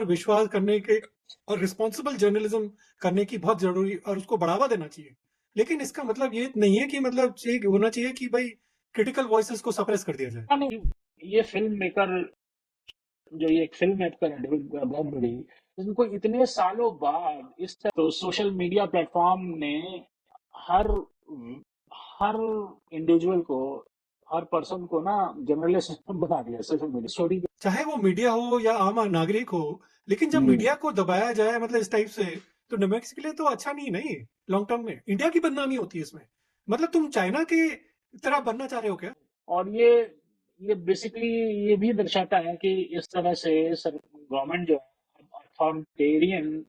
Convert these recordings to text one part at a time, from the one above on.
पर विश्वास करने के और रिस्पॉन्सिबल जर्नलिज्म करने की बहुत जरूरी और उसको बढ़ावा देना चाहिए। लेकिन इसका मतलब ये नहीं है कि मतलब ये होना चाहिए कि भाई क्रिटिकल वॉइसेस को सप्रेस कर दिया जाए। हाँ, नहीं, ये फिल्म मेकर जो ये एक फिल्म मेकर है डेविड ब्रैडबरी, इनको इतने सालों बाद इस तरह तो सोशल मीडिया प्लेटफॉर्म ने हर हर इंडिविजुअल को, हर पर्सन को ना जर्नलिस्ट बना दिया सोशल मीडिया स्टोरी। चाहे वो मीडिया हो या आम नागरिक हो, लेकिन जब मीडिया को दबाया जाए मतलब इस टाइप से, तो डेमोक्रेसी के लिए तो अच्छा नहीं लॉन्ग टर्म में इंडिया की बदनामी होती है इसमें। मतलब तुम चाइना के तरह बनना चाह रहे हो क्या? और ये बेसिकली ये भी दर्शाता है कि इस तरह से गवर्नमेंट जो है अथॉरिटेरियन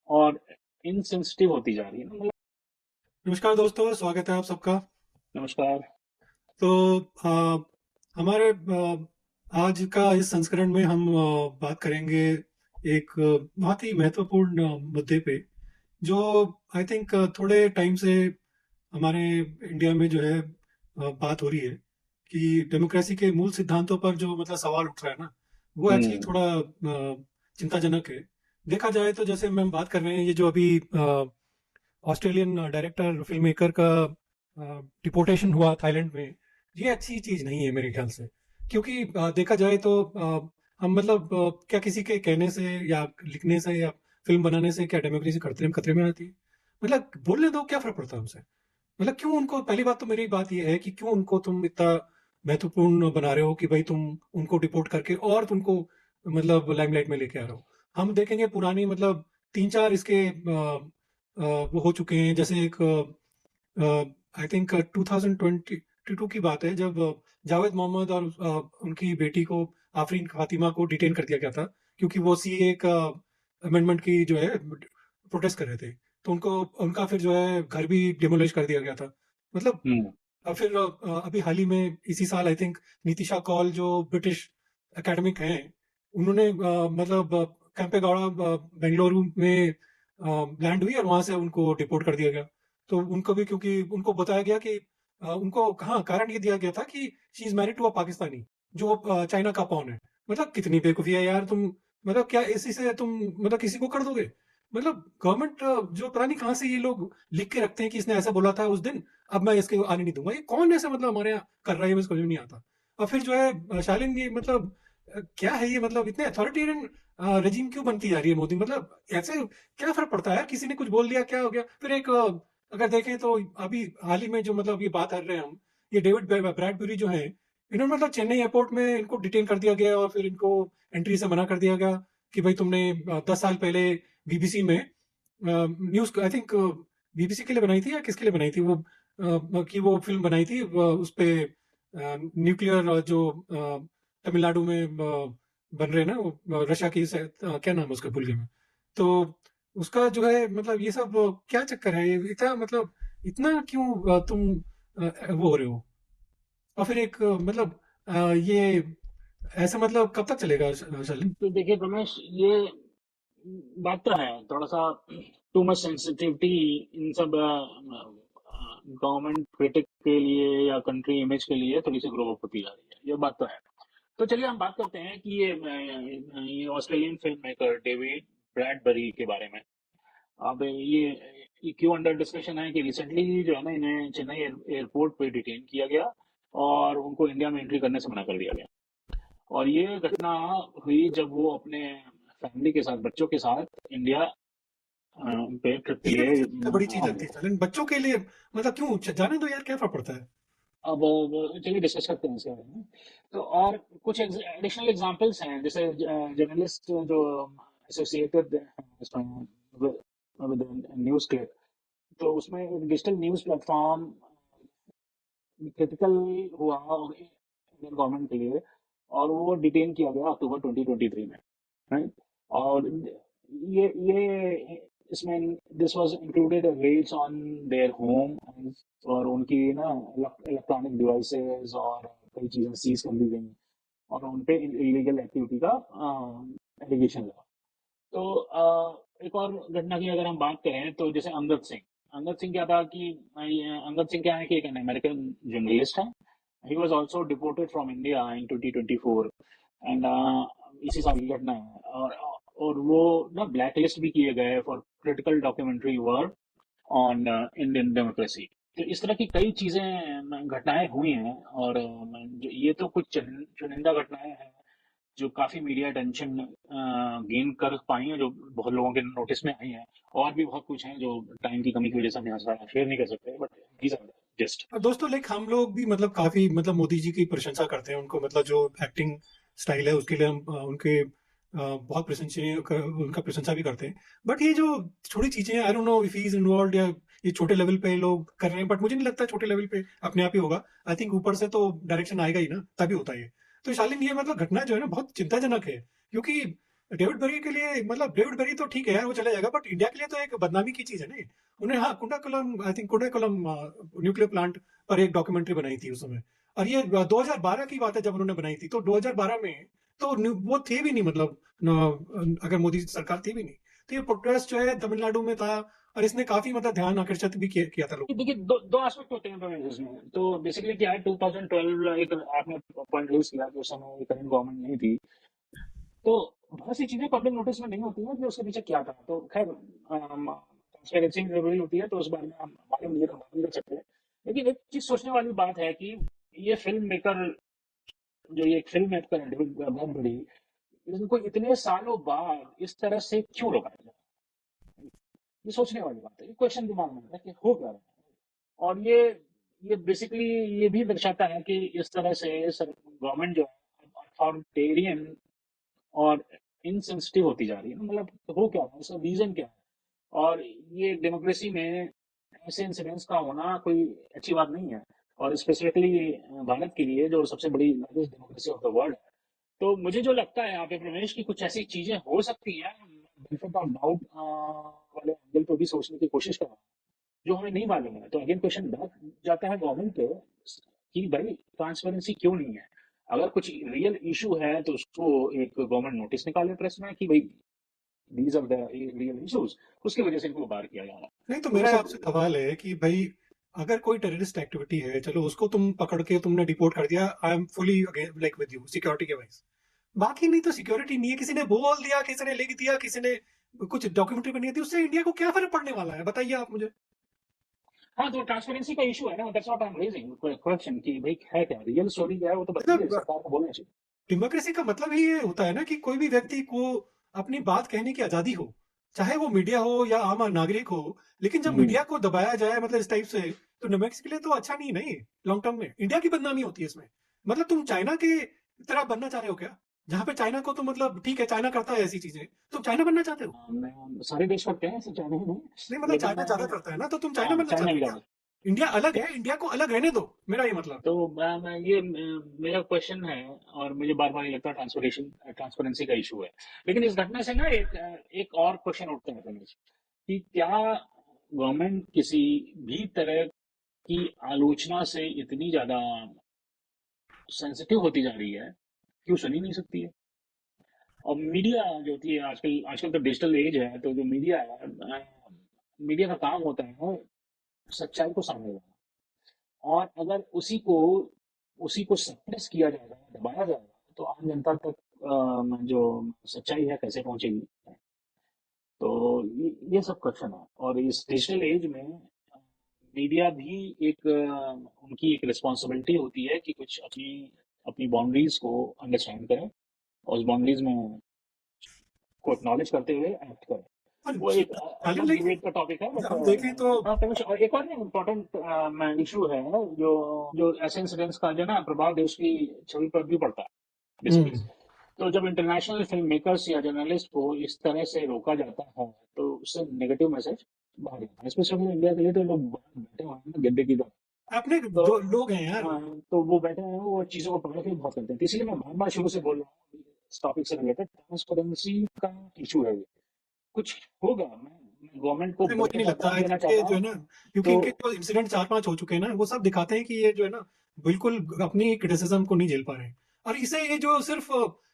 और इनसेंसिटिव होती जा रही है ना। मतलब नमस्कार दोस्तों, स्वागत है आप सबका। नमस्कार। तो हमारे आज का इस संस्करण में हम बात करेंगे एक बहुत ही महत्वपूर्ण मुद्दे पे, जो आई थिंक थोड़े टाइम से हमारे इंडिया में जो है बात हो रही है कि डेमोक्रेसी के मूल सिद्धांतों पर जो मतलब सवाल उठ रहा है ना, वो एक्चुअली थोड़ा चिंताजनक है। देखा जाए तो जैसे हम बात कर रहे हैं, ये जो अभी ऑस्ट्रेलियन डायरेक्टर फिल्म मेकर का डिपोर्टेशन हुआ थाईलैंड में, ये अच्छी चीज नहीं है मेरे ख्याल से। क्योंकि देखा जाए तो हम मतलब क्या किसी के कहने से या लिखने से या फिल्म बनाने से क्या डेमोक्रेसी खतरे में आती है? मतलब बोलने दो, क्या फर्क पड़ता है हमसे? मतलब क्यों उनको, पहली बात तो मेरी बात ये है कि क्यों उनको तुम इतना महत्वपूर्ण बना रहे हो कि भाई तुम उनको डिपोर्ट करके और तुमको मतलब लाइमलाइट में लेके आ रहे हो। हम देखेंगे पुरानी मतलब तीन चार इसके वो हो चुके हैं। जैसे एक आई थिंक 2022 की बात है, जब जावेद मोहम्मद और उनकी बेटी को आफरीन फातिमा को डिटेन कर दिया गया था, क्योंकि वो सीए का अमेंडमेंट की जो है प्रोटेस्ट कर रहे थे। तो उनको उनका फिर जो है घर भी डिमोलिश कर दिया गया था। मतलब हम्म। फिर अभी हाल ही में इसी साल आई थिंक नीतिशा कौल जो ब्रिटिश एकेडमिक हैं, उन्होंने मतलब कैंपेगौड़ा बेंगलुरु में लैंड हुई और वहां से उनको डिपोर्ट कर दिया गया। तो उनको भी, क्योंकि उनको बताया गया कि उनको, हाँ, कारण ये दिया गया था कि she is married to a Pakistani जो चाइना का पॉन है। मतलब कितनी बेवकूफी है यार तुम। मतलब क्या इसी से तुम मतलब किसी को कर दोगे? मतलब गवर्नमेंट जो पता नहीं कहाँ से ये लोग लिख के रखते हैं कि इसने ऐसा बोला था उस दिन, अब मैं इसके आने नहीं दूंगा। ये कौन ऐसा मतलब हमारे यहाँ कर रहा है, मुझे समझ में नहीं आता। और फिर जो है शालीन, ये मतलब क्या है ये? मतलब इतने अथॉरिटेरियन रेजिम क्यों बनती जा रही है मोदी? मतलब ऐसे क्या फर्क पड़ता है यार, किसी ने कुछ बोल दिया क्या हो गया? फिर एक अगर देखें तो अभी हाल ही में जो मतलब ये बात कर रहे हैं हम, ये डेविड ब्रैडबरी जो है, इन्होंने मतलब चेन्नई एयरपोर्ट में इनको डिटेन कर दिया गया और फिर इनको एंट्री से मना कर दिया गया कि भाई तुमने 10 साल पहले बीबीसी में न्यूज, आई थिंक बीबीसी के लिए बनाई थी या किसके लिए बनाई थी वो, कि वो फिल्म बनाई थी उस पे न्यूक्लियर जो तमिलनाडु में बन रहे हैं ना वो, रशिया की क्या नाम है उसका, भूल गया मैं। तो उसका जो है मतलब ये सब क्या चक्कर है? ये इतना मतलब इतना क्यों तुम वो हो रहे हो? और फिर एक मतलब ये ऐसा मतलब कब तक चलेगा शालीन? तो देखिए रमेश, ये बात तो है थोड़ा सा टू मच सेंसिटिविटी इन सब गवर्नमेंट क्रिटिक के लिए या कंट्री इमेज के लिए थोड़ी सी ग्रो अप होती जा रही है, ये बात तो है। तो चलिए हम बात करते हैं कि ये Australian film maker David Bradbury के बारे में। अब ये क्यों अंडर डिस्कशन है कि रिसेंटली जो है ना, इन्हें चेन्नई एयरपोर्ट पे डिटेन किया गया और उनको इंडिया में एंट्री करने से मना कर दिया गया। और ये घटना हुई जब वो अपने फैमिली के साथ, बच्चों के साथ इंडिया पे ट्रिप के ये लिए मुझे सबसे बड़ी चीज आ लगती गए है थे। शालीन, बच्चों के लिए मतलब क्यों जाने दो यार, क्या फर्क पड़ता है? अब चलिए डिस्कस करते हैं इसके बारे में। तो और कुछ एडिशनल एग्जांपल्स हैं, जैसे जर्नलिस्ट जो एसोसिएटेड विद न्यूज क्लिप, तो उसमें एक डिजिटल न्यूज प्लेटफॉर्म क्रिटिकल हुआ इंडियन गवर्नमेंट के लिए, और वो डिटेन किया गया अक्टूबर 2023 में, राइट। और ये इसमें this was included raids on their home, और उनकी ना इलेक्ट्रॉनिक डिवाइसेस और कई चीजें सीज कर दी गई और उन पे इलीगल एक्टिविटी का एलिगेशन लगा। तो एक और घटना की अगर हम बात करें तो जैसे अंगद सिंह क्या था कि अंगद सिंह क्या है कि एक अमेरिकन जर्नलिस्ट है। He was also deported from India in 2024, and इसी साल की घटना है। और और वो ना ब्लैक लिस्ट भी किए गए for critical documentary work on Indian democracy. तो इस तरह की कई चीजें घटनाएं हुई हैं, और ये तो कुछ चुनिंदा घटनाएं हैं जो काफी मीडिया अटेंशन गेन कर पाई हैं, जो बहुत लोगों के नोटिस में आई हैं। और भी बहुत कुछ हैं जो टाइम की कमी की वजह से हम यहाँ सारा शेयर नहीं कर सकते, बट दीज आर जस्ट। और दोस्तों लाइक हम लोग भी मतलब काफी मतलब मोदी जी की प्रशंसा करते हैं उनको, मतलब जो एक्टिंग स्टाइल है उसके लिए हम उनके बहुत प्रशंसनीय उनका प्रशंसा भी करते हैं। बट ये जो छोटी चीजें हैं, I don't know if he is involved या ये छोटे लेवल पे लोग कर रहे हैं, बट मुझे नहीं लगता छोटे लेवल पे अपने आप ही होगा। आई थिंक ऊपर से तो डायरेक्शन आएगा ही ना, तभी होता है ये। तो शालीन ये मतलब घटना जो है ना बहुत चिंताजनक है, क्योंकि डेविड बरी के लिए मतलब डेविड बरी तो ठीक है यार वो चला जाएगा, बट इंडिया के लिए तो एक बदनामी की चीज है ना। उन्हें हाँ Kudankulam I think Kudankulam nuclear plant पर एक डॉक्यूमेंट्री बनाई थी उस समय। और ये 2012 की बात है जब उन्होंने बनाई थी, तो 2012 में तो वो थे भी नहीं मतलब अगर मोदी सरकार थी भी नहीं। तो ये प्रोटेस्ट जो है तमिलनाडु में था, और इसने काफी मतलब ध्यान आकर्षित भी किया था लोग। देखिए, दो दो एस्पेक्ट होते हैं प्रोविंसेस में। तो बेसिकली क्या है, 2012 एक आपने पॉइंट रेज किया कि उस समय करंट गवर्नमेंट नहीं थी, तो बहुत सी चीजें पब्लिक नोटिस में नहीं होती हैं कि उसके पीछे क्या था। तो खैर ट्रांसपेरेंसी जरूरी होती है, तो उस बारे में हम मालूम नहीं बात नहीं कर सकते। लेकिन एक चीज सोचने वाली बात है कि ये फिल्म मेकर, जो ये एक फिल्म मेकर है बहुत बड़ी, इनको इतने सालों बाद इस तरह से क्यों रोका जाए? ये सोचने वाली बात है, ये क्वेश्चन दिमाग में आता है कि हो क्या रहा है। और ये बेसिकली ये भी दर्शाता है कि इस तरह से गवर्नमेंट जो है अथॉरिटेरियन और इनसेंसिटिव होती जा रही है। मतलब हो क्या रहा है, इसका रीजन क्या है? और ये डेमोक्रेसी में ऐसे इंसिडेंट्स का होना कोई अच्छी बात नहीं है, और स्पेसिफिकली भारत के लिए जो सबसे बड़ी largest democracy of the world है। तो मुझे जो लगता है यहाँ पे प्रमेश की कुछ ऐसी चीजें हो सकती हैं, बेनिफिट ऑफ डाउट वाले एंगल पे भी सोचने की कोशिश कर रहा हूँ, जो हमें नहीं मालूम है। तो अगेन क्वेश्चन बैक जाता है गवर्नमेंट पे कि भाई ट्रांसपेरेंसी क्यों नहीं है? अगर कुछ रियल इशू है तो उसको एक गवर्नमेंट नोटिस निकाले प्रेस में कि भाई these are the real issues, उसकी वजह से इनको बाहर किया जा रहा है। नहीं तो तो वो मेरा सब आपसे सवाल है कि भाई अगर कोई टेररिस्ट एक्टिविटी है, चलो उसको तुम पकड़ के तुमने डिपोर्ट कर दिया, I am fully like with you security के वाइज। बाकी नहीं तो सिक्योरिटी नहीं है, किसी ने बोल दिया, किसी ने लिख दिया, किसी ने कुछ डॉक्यूमेंट्री बनी थी, उससे इंडिया को क्या फर्क पड़ने वाला है बताइए आप मुझे। हाँ, तो ट्रांसपेरेंसी का इशू है ना, that's what I am raising question कि भाई है क्या, रियल स्टोरी क्या है, वो तो बताइए, मतलब सरकार को बोलना चाहिए। डेमोक्रेसी का मतलब ही ये होता है ना कि कोई भी व्यक्ति को अपनी बात कहने की आजादी हो, चाहे वो मीडिया हो या आम नागरिक हो। लेकिन जब हम्म। मीडिया को दबाया जाए मतलब इस टाइप से, तो डेमोक्रेसी के लिए तो अच्छा नहीं नहीं लॉन्ग टर्म में इंडिया की बदनामी होती है इसमें। मतलब तुम चाइना के तरह बनना चाह रहे हो क्या? जहां पे चाइना को तो मतलब ठीक है चाइना करता है ऐसी चीजें, तुम चाइना बनना चाहते हो? मैं सारे देश करते हैं, ऐसे चाइना ही नहीं। नहीं मतलब लेकिन चाइना ज्यादा करता है ना, तो तुम चाइना हाँ, बनना चाइना चाहते भी हो क्या? ज्यादा। इंडिया अलग है, इंडिया को अलग रहने दो, मेरा ये मतलब। तो मेरा क्वेश्चन है, और मुझे बार बार ये लगता है ट्रांसपेरेंसी का इशू है। लेकिन इस घटना से ना एक और क्वेश्चन उठते हैं रमेश, कि क्या गवर्नमेंट किसी भी तरह की आलोचना से इतनी ज्यादा सेंसिटिव होती जा रही है कि वो सुन ही नहीं सकती है? और मीडिया जो होती है, आजकल आजकल तो डिजिटल एज है, तो जो मीडिया है, मीडिया का काम होता है सच्चाई को सामने लाना। और अगर उसी को सप्रेस किया जाएगा, दबाया जाएगा, तो आम जनता तक जो सच्चाई है कैसे पहुंचेगी? तो ये सब क्वेश्चन है। और इस डिजिटल एज में मीडिया भी एक उनकी एक रिस्पॉन्सिबिलिटी होती है कि कुछ अपनी अपनी बाउंड्रीज को अंडरस्टैंड करें, और उस बाउंड्रीज में को एक्नॉलेज करते हुए एक्ट करें। और वो एक हालिम अलग लेकिन डिबेट का टॉपिक है, बट हम देखें तो हाँ तनिष, और एक और इम्पोर्टेंट इशू है जो जो ऐसे इंसिडेंट्स का जो ना प्रभाव देश की छवि पर भी पड़ता है बेसिकली। हम्म, तो जब इंटरनेशनल फिल्म मेकर्स या जर्नलिस्ट को इस तरह से रोका जाता है, तो उससे नेगेटिव मैसेज बाहर आता है, स्पेशली इंडिया के लिए। तो लोग बाहर बैठे हुए हैं ना गद्दे की तरह। अपने तो दो लोग हैं यार। तो वो बैठे हैं, वो चीज़ों को पकड़ के बहुत करते हैं। तो इसीलिए मैं बार बार शुरू से बोल रहा हूँ, इस टॉपिक से रिलेटेड ट्रांसपेरेंसी का इशू है ये। कुछ होगा, मैं गवर्नमेंट को नहीं, मुझे बड़े नहीं लगता आभार है देना क्योंकि चाहता जो है हूँ। ना, क्योंकि तो इनके जो इंसिडेंट 4-5 हो चुके हैं ना, वो सब दिखाते हैं कि ये जो है ना बिल्कुल अपनी क्रिटिसिज्म को नहीं झेल पा रहे हैं। और इसे ये जो सिर्फ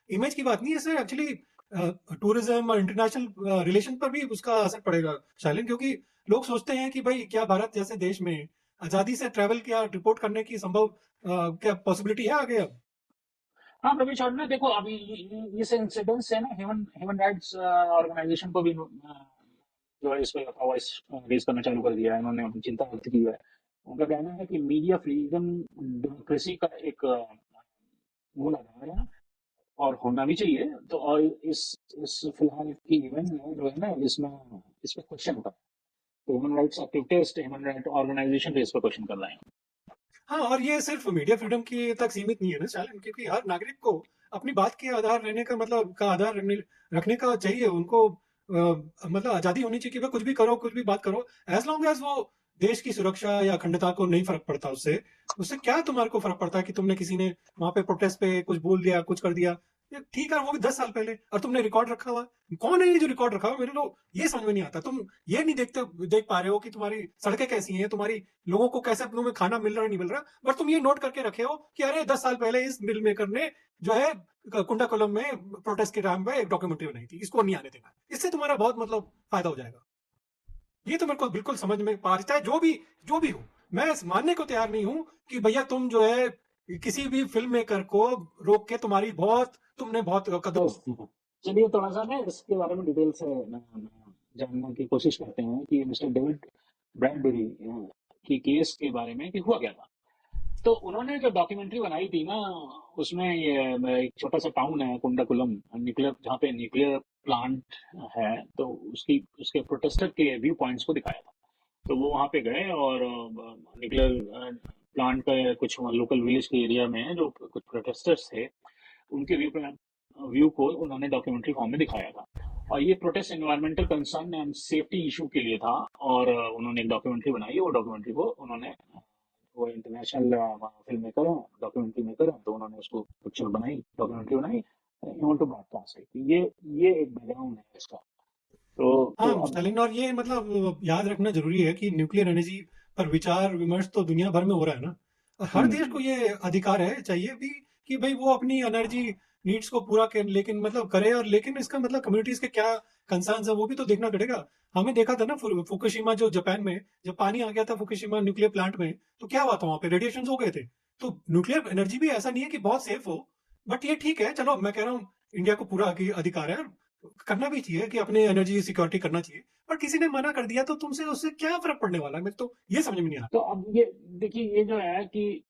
इमेज की बात नहीं है, इससे एक्चुअली टूरिज्म और इंटरनेशनल रिलेशन पर भी उसका असर पड़ेगा शालिन, क्योंकि लोग सोचते हैं कि भाई क्या भारत जैसे देश में आजादी से ट्रैवल किया रिपोर्ट करने की संभव क्या पॉसिबिलिटी है आगे अब? हाँ, प्रवीण चौधरी ने देखो अभी इस इंसिडेंट से ना ह्यूमन ह्यूमन राइट्स ऑर्गेनाइजेशन को भी जो है इस पे वॉइस रेज करना चालू कर दिया है, उन्होंने अपनी चिंता व्यक्त की है। उनका कहना है कि मीडिया फ्रीडम डेमोक्रेसी का एक मूल आधार है और होना भी चाहिए। तो और इस फिलहाल की इवेंट में जो है ना इसमें इस पे क्वेश्चन उठा, तो human rights activist human right organisation भी इस पर क्वेश्चन कर रहे हैं। हाँ, और ये सिर्फ मीडिया फ्रीडम की तक सीमित नहीं है ना चालन, क्योंकि हर नागरिक को अपनी बात के आधार रहने का मतलब का आधार रखने का चाहिए उनको। मतलब आजादी होनी चाहिए कि भाई कुछ भी करो, कुछ भी बात करो, एज लॉन्ग एज वो देश की सुरक्षा या अखंडता को नहीं फर्क पड़ता उससे। उससे क्या तुम्हारे को फर्क पड़ता है कि तुमने किसी ने वहां पे प्रोटेस्ट पे कुछ बोल दिया, कुछ कर दिया। ये ठीक है, वो भी 10 साल पहले, और तुमने रिकॉर्ड रखा हुआ। कौन है ये जो रिकॉर्ड रखा हुआ? मेरे को ये समझ में नहीं आता। तुम ये नहीं देख पा रहे हो कि तुम्हारी सड़कें कैसी हैं, तुम्हारी लोगों को कैसे अपनों में खाना मिल रहा है नहीं मिल रहा, बट तुम ये नोट करके रखे हो कि अरे 10 साल पहले इस मिल मेकर ने जो है कुंडाकुलम में प्रोटेस्ट के टाइम पे एक डॉक्यूमेंट्री बनाई थी, इसको नहीं आने देना। इससे तुम्हारा बहुत मतलब फायदा हो जाएगा। ये तो मेरे को बिल्कुल समझ में पा रहा है, जो भी हो। मैं मानने को तैयार नहीं हूं कि भैया तुम जो है किसी भी फिल्म मेकर को रोक के तुमने बहुत कदम। तो चलिए थोड़ा सा ना इसके बारे में डिटेल से जानने की कोशिश करते हैं कि मिस्टर डेविड ब्रैडबेरी की केस के बारे में कि हुआ क्या था। तो उन्होंने जो डॉक्यूमेंट्री बनाई थी ना, उसमें ये एक छोटा सा टाउन है कुंडाकुलम, न्यूक्लियर, जहाँ पे न्यूक्लियर प्लांट है, तो उसकी उसके प्रोटेस्टर के व्यू पॉइंट्स को दिखाया था। तो वो वहाँ पे गए और न्यूक्लियर प्लांट का कुछ लोकल विलेज के एरिया में जो कुछ प्रोटेस्टर्स थे उनके व्यू को उन्होंने डॉक्यूमेंट्री फॉर्म में दिखाया था। और ये protest environmental concern and safety issue के लिए था। और उन्होंने एक डॉक्यूमेंट्री बनाई, वो डॉक्यूमेंट्री को उन्होंने, वो इंटरनेशनल फिल्म मेकर है, डॉक्यूमेंट्री मेकर है, तो उन्होंने उसको पिक्चर बनाई, डॉक्यूमेंट्री बनाई, वांट टू ब्रॉडकास्ट इट। ये एक बैकग्राउंड है इसका। तो हाँ अब स्टालिन, और ये मतलब याद रखना जरूरी है कि न्यूक्लियर एनर्जी पर विचार विमर्श तो दुनिया भर में हो रहा है ना। और हर देश को हम्म, ये अधिकार है, चाहिए भी, कि भाई वो अपनी एनर्जी नीड्स को पूरा कर, लेकिन मतलब करे। और लेकिन इसका मतलब कम्युनिटीज के क्या कंसर्न्स है वो भी तो देखना पड़ेगा। हमें देखा था ना फुकुशिमा, जो जापान में जब पानी आ गया था फुकुशिमा न्यूक्लियर प्लांट में, तो क्या हुआ था वहां पे? रेडिएशन हो गए थे। तो न्यूक्लियर एनर्जी भी ऐसा नहीं है कि बहुत सेफ हो। बट ये ठीक है, चलो मैं कह रहा हूँ इंडिया को पूरा अधिकार है, करना भी चाहिए कि अपने एनर्जी सिक्योरिटी करना चाहिए। पर किसी ने मना कर दिया तो तुमसे उससे क्या फर्क पड़ने वाला है? मेरे तो ये समझ में नहीं आ रहा। तो अब ये देखिए, ये जो है कि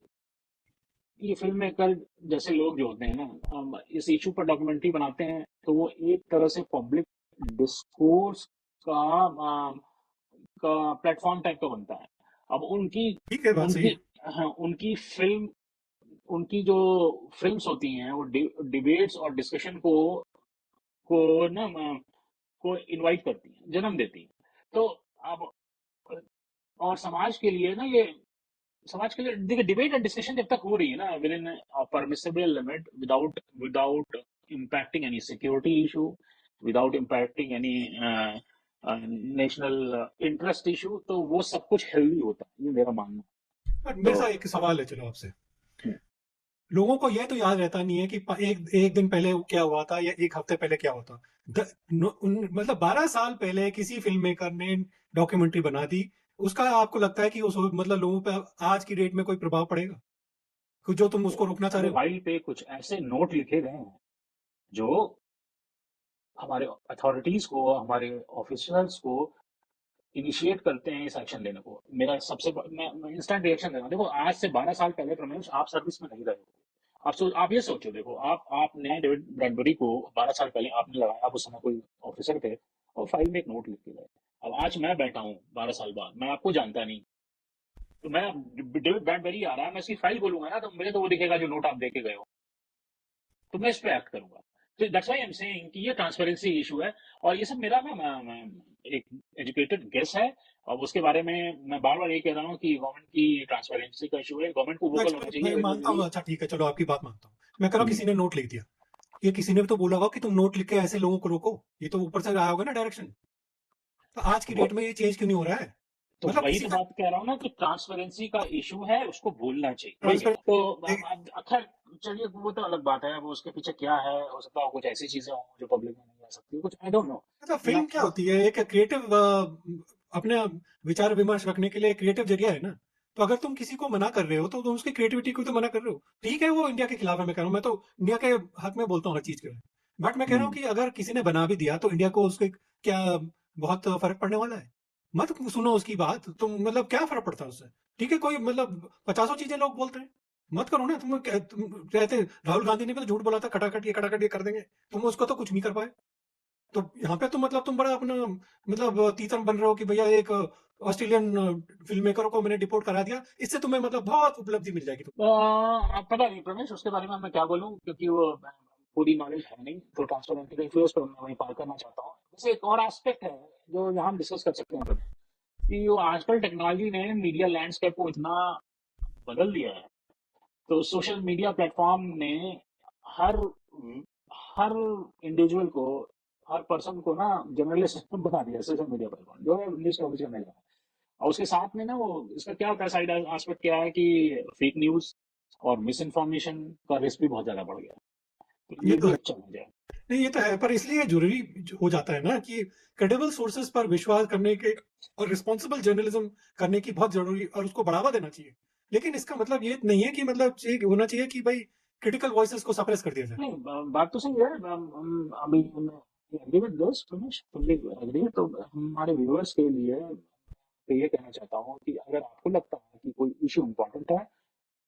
ये फिल्म मेकर जैसे लोग जो होते हैं ना, इस इशू पर डॉक्यूमेंट्री बनाते हैं, तो वो एक तरह से पब्लिक डिस्कोर्स का प्लेटफॉर्म टाइप का बनता है। अब उनकी ठीक है, बात सही उनकी है। हाँ, उनकी जो फिल्म्स होती हैं वो डिबेट्स और डिस्कशन को ना को इनवाइट करती हैं, जन्म देती हैं। तो अब और समाज के लिए देखिए, डिबेट एंड डिस्कशन जब तक हो रही है ना with in permissible limit, without without impacting any security issue, without impacting any national interest issue, तो वो सब कुछ हेल्दी होता है, ये मेरा मानना है। पर मेरे तो साथ एक सवाल है, चलो आपसे। लोगों को यह तो याद रहता नहीं है कि एक दिन पहले क्या हुआ था या एक हफ्ते पहले क्या हुआ था। मतलब 12 साल पहले किसी फिल्म मेकर ने डॉक्यूमेंट्री बना दी, उसका आपको लगता है कि उस मतलब लोगों पे आज की डेट में कोई प्रभाव पड़ेगा? कुछ जो तुम उसको रोकना चाह रहे हो? मोबाइल पे कुछ ऐसे नोट लिखे गए हैं जो हमारे अथॉरिटीज को, हमारे ऑफिसर्स को इनिशिएट करते हैं इस एक्शन लेने को। मेरा मैं इंस्टेंट रिएक्शन देना, देखो आज से 12 साल पहले प्रमेश आप सर्विस में नहीं रहे हो। आप ये सोचो, देखो आपने डेविड ब्रैडबरी को 12 साल पहले आपने लगाया, आप उस समय कोई ऑफिसर थे और फाइल में एक नोट लिख के गए। अब आज मैं बैठा हूँ 12 साल बाद, मैं आपको जानता नहीं, तो मैं डेविड ब्रैडबरी आ रहा है, मैं इसकी फाइल बोलूंगा ना, तो मुझे तो वो दिखेगा जो नोट आप दे के गए हो, तो मैं इस पे एक्ट करूंगा। तो that's why I am saying कि ये ट्रांसपेरेंसी इशू है। और ये सब मेरा ना एक एजुकेटेड गेस है। और उसके बारे में मैं बार बार ये कह रहा हूँ कि गवर्नमेंट की ट्रांसपेरेंसी का इशू है, गवर्नमेंट को वोकल होना मैं चाहिए वेन मानता हूँ, वी। अच्छा ठीक है, चलो आपकी बात मानता हूँ। मैं कह रहा हूँ किसी ने नोट लिख दिया, ये किसी ने भी तो बोला होगा कि तुम नोट लिख के ऐसे लोगों को रोको। ये तो ऊपर से आया होगा ना डायरेक्शन। तो आज की डेट में ये चेंज क्यों नहीं हो रहा है? तो मतलब वही किसी तो का बात कह रहा हूँ ना कि ट्रांसपेरेंसी का इशू है, उसको बोलना चाहिए, वही कह रहा ट्रांसपेरेंट। हूँ। तो खैर चलिए, वो तो अलग बात है, वो उसके पीछे क्या है, हो सकता है कुछ ऐसी चीजें हों जो पब्लिक में नहीं आ सकती, कुछ आई डोंट नो। अच्छा, फिल्म क्या होती है? एक क्रिएटिव अपने विचार विमर्श रखने के लिए क्रिएटिव जरिया है ना। तो अगर तुम किसी को मना कर रहे हो तो तुम उसकी क्रिएटिविटी को तो मना कर रहे हो। ठीक है, वो इंडिया के खिलाफ है, मैं कह रहा हूँ, मैं तो इंडिया के हक में बोलता हूँ हर चीज के लिए। बट मैं कह रहा हूँ हम्म। कि अगर किसी ने बना भी दिया तो इंडिया को उसके क्या बहुत फर्क पड़ने वाला है? मत सुनो उसकी बात, तुम मतलब क्या फर्क पड़ता है उससे? ठीक है, कोई मतलब पचासों चीजें लोग बोलते हैं, मत करो ना। तुम कहते राहुल गांधी ने भी तो झूठ बोला था, खटाखट ये कर देंगे, तुम उसको तो कुछ नहीं कर पाए। तो यहाँ पे तुम मतलब तुम बड़ा अपना मतलब तीतर बन रहे हो कि भैया एक ऑस्ट्रेलियन फिल्म मेकर को मैंने डिपोर्ट करा दिया, इससे तुम्हें मतलब बहुत उपलब्धि मिल जाएगी तुम। पता नहीं प्रमेश, उसके बारे में मैं क्या बोलूं, क्योंकि वो पूरी नॉलेज है नहीं, तो ट्रांसपेरेंटी का इश्यूज पर मैं वही पार करना चाहता हूँ। वैसे एक और एस्पेक्ट है जो यहाँ हम डिस्कस कर सकते हैं प्रमेश, कि वो आजकल टेक्नोलॉजी ने मीडिया लैंडस्केप को इतना बदल दिया है। तो सोशल मीडिया प्लेटफॉर्म ने हर हर इंडिविजुअल को, हर पर्सन को ना जर्नलिस्ट बना दिया सोशल मीडिया प्लेटफॉर्म, जो है न्यूज कवरेज करने लगा। और उसके साथ में ना वो, इसका क्या होता है, साइड एस्पेक्ट क्या है कि फेक न्यूज और मिस इन्फॉर्मेशन का रिस्क भी बहुत ज्यादा बढ़ गया है। तो ये ये तो भी है। एक चैलेंज है। नहीं, ये तो है, पर इसलिए जरूरी हो जाता है ना कि क्रेडिबल सोर्सेज पर विश्वास करने के और रिस्पॉन्सिबल जर्नलिज्म करने की बहुत जरूरी, और उसको बढ़ावा देना चाहिए। लेकिन इसका मतलब ये नहीं है कि मतलब चाहिए होना चाहिए कि भाई क्रिटिकल वॉइसेस को सप्रेस कर दिया जाए। नहीं, बात तो सही है। अभी agree with this Ramesh, fully agree. तो हमारे व्यूअर्स के लिए तो ये कहना चाहता हूँ कि अगर आपको लगता है कि कोई इशू इम्पोर्टेंट है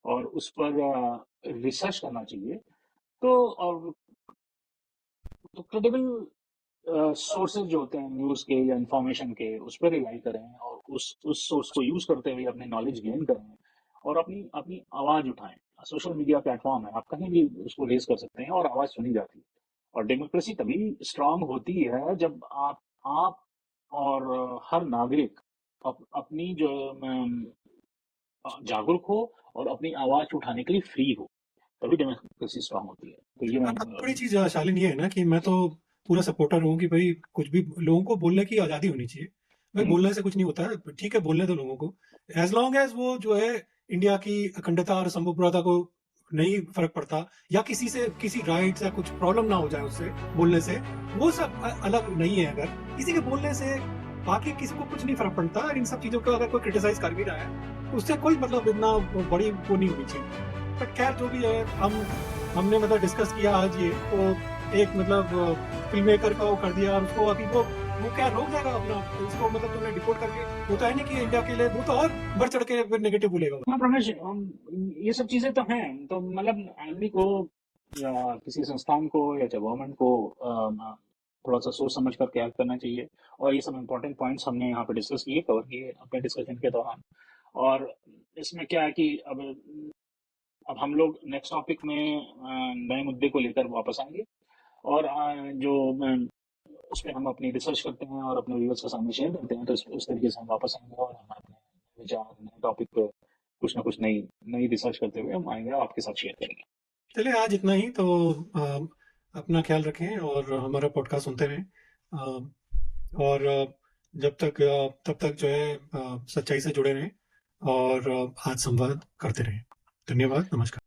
और उस पर रिसर्च करना चाहिए, तो और तो क्रेडिबल सोर्सेज जो होते हैं न्यूज़ के या इंफॉर्मेशन के, उस पर रिलाई करें और उस सोर्स को यूज करते हुए अपने नॉलेज गेन करें और अपनी अपनी आवाज उठाएं। सोशल मीडिया प्लेटफॉर्म है, आप कहीं भी उसको रेज कर सकते हैं और आवाज सुनी जाती है। और डेमोक्रेसी तभी स्ट्रांग होती है जब आप और हर नागरिक अपनी जो जागरूक हो और अपनी आवाज उठाने के लिए फ्री हो, तभी डेमोक्रेसी स्ट्रांग होती है। तो ये मैं अब थोड़ी चीज शालीन ये है ना कि मैं तो पूरा सपोर्टर हूँ कि भाई कुछ भी लोगों को बोलने की आजादी होनी चाहिए। भाई हम्म, बोलने से कुछ नहीं होता है, ठीक है, बोलने दो लोगों को, एज लॉन्ग एज वो जो है इंडिया की अखंडता और संप्रभुता को नहीं फर्क पड़ता, या किसी से किसी राइट्स या कुछ प्रॉब्लम ना हो जाए उससे बोलने से, वो सब अलग नहीं है। अगर किसी के बोलने से बाकी किसी को कुछ नहीं फर्क पड़ता, और इन सब चीजों को अगर कोई क्रिटिसाइज कर भी रहा है तो उससे कोई मतलब इतना बड़ी वो नहीं होनी चाहिए। बट खैर जो भी है, हमने मतलब डिस्कस किया आज ये तो, एक मतलब फिल्म मेकर का वो कर दिया, और उसको अभी वो क्या रोक जाएगा अपना उसको, मतलब तुमने डिपोर्ट करके, वो तो है नहीं कि इंडिया के लिए वो तो और बढ़ चढ़ के फिर नेगेटिव बोलेगा। हाँ रमेश, ये सब चीजें तो हैं। तो मतलब आदमी को या किसी संस्थान को या गवर्नमेंट को थोड़ा सा सोच समझ कर के एक्ट करना चाहिए। और ये सब इम्पोर्टेंट पॉइंट्स हमने यहाँ पे डिस्कस किए, कवर किए अपने डिस्कशन के दौरान। और इसमें क्या है कि अब हम लोग नेक्स्ट टॉपिक में नए मुद्दे को लेकर वापस आएंगे। और जो उस पर हम अपनी रिसर्च करते हैं और अपने व्यूअर्स के सामने शेयर करते हैं, तो उस तरीके से हम वापस आएंगे और हम अपने विचार नए टॉपिक पे कुछ ना कुछ नई नई रिसर्च करते हुए हम आएंगे और आपके साथ शेयर करेंगे। चलिए आज इतना ही तो, अपना ख्याल रखें और हमारा पॉडकास्ट सुनते रहें। और तब तक जो है सच्चाई से जुड़े रहें और आज संवाद करते रहें। धन्यवाद, नमस्कार।